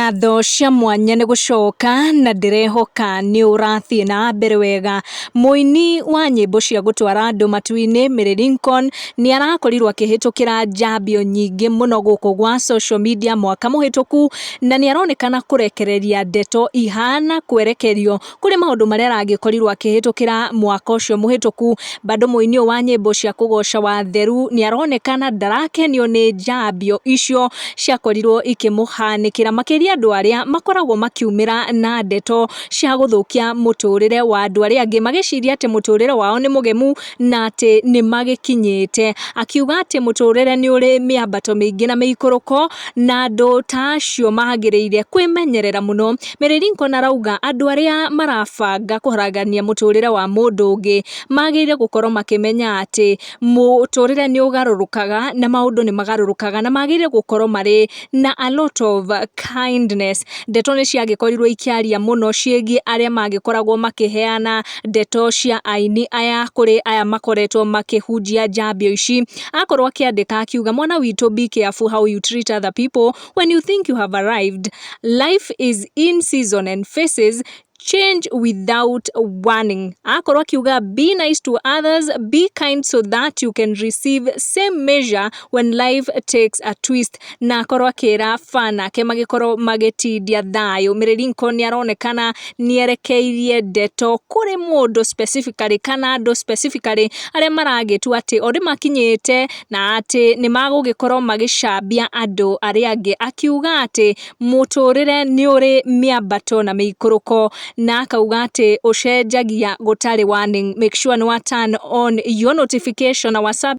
Ngatho cia mwanya nĩ gũcoka na ndĩrehoka nĩ ũrathiĩ na mbere wega. Mũini wa nyĩmbo cia gũtwara andũ matu-inĩ Mary Lincoln nĩ arakorirwo akĩhĩtũkĩra njambio nyingĩ mũno gũkũ gwa social media mwaka mũhĩtũku, na nĩ aronekana kũrekereria ndeto ihana kwerekerio kũrĩ maũndũ marĩa aragĩkorirwo akĩhĩtũkĩra mwaka ũcio mũhĩtũku. Bado mũini wa nyĩmbo cia kũgoca watheru nĩ aronekana ndarakenio nĩ njambio icio ciakorirwo ikĩmũhanĩkĩra, makĩria andũ arĩa makoragwo makiumĩra na ndeto cia gũthũkia mũtũrĩre wa andũ arĩa angĩ, magĩciria atĩ mũtũrĩre wao nĩ mũgemu na atĩ nĩ magĩkinyĩte. Akiuga atĩ mũtũrĩre nĩ ũrĩ mĩambato mĩingĩ na mĩikũrũko na andũ ta acio magĩrĩire kwĩmenyerera mũno. Mary Lincoln arauga andũ arĩa marabanga kũharagania mũtũrĩre wa mũndũ ũngĩ magĩrĩire gũkorwo makĩmenya atĩ mũtũrĩre nĩ ũgarũrũkaga na maũndũ nĩ magarũrũkaga, na magĩrĩire gũkorwo marĩ na a lot of kindness. Ndeto nĩ ciagĩkorirwo ikĩaria mũno ciĩgiĩ arĩa magĩkoragwo makĩheana ndeto cia aini aya kũrĩ aya makoretwo makĩhunjia njambio ici. Akorwo akĩandĩka akiuga, mwana witũ, be careful how you treat other people when you think you have arrived. Life is in season and faces change without warning. Akorwo akiuga, be nice to others, be kind so that you can receive same measure when life takes a twist. Na akorwo akĩra fan ake magĩkorwo magĩtindia thayũ. Mary Lincoln nĩ aronekana nĩ erekeirie ndeto kũrĩ mũndũ specifically kana andũ specifically arĩa maragĩtua atĩ o makinyĩte na atĩ nĩ magũgĩkorwo magĩcambia andũ arĩa angĩ. Akiuga atĩ mũtũrĩre nĩ ũrĩ mĩambato na mĩikũrũko, na akauga atĩ ũcenjagia gũtarĩ warning. Make sure nĩ wa turn on your notification na WhatsApp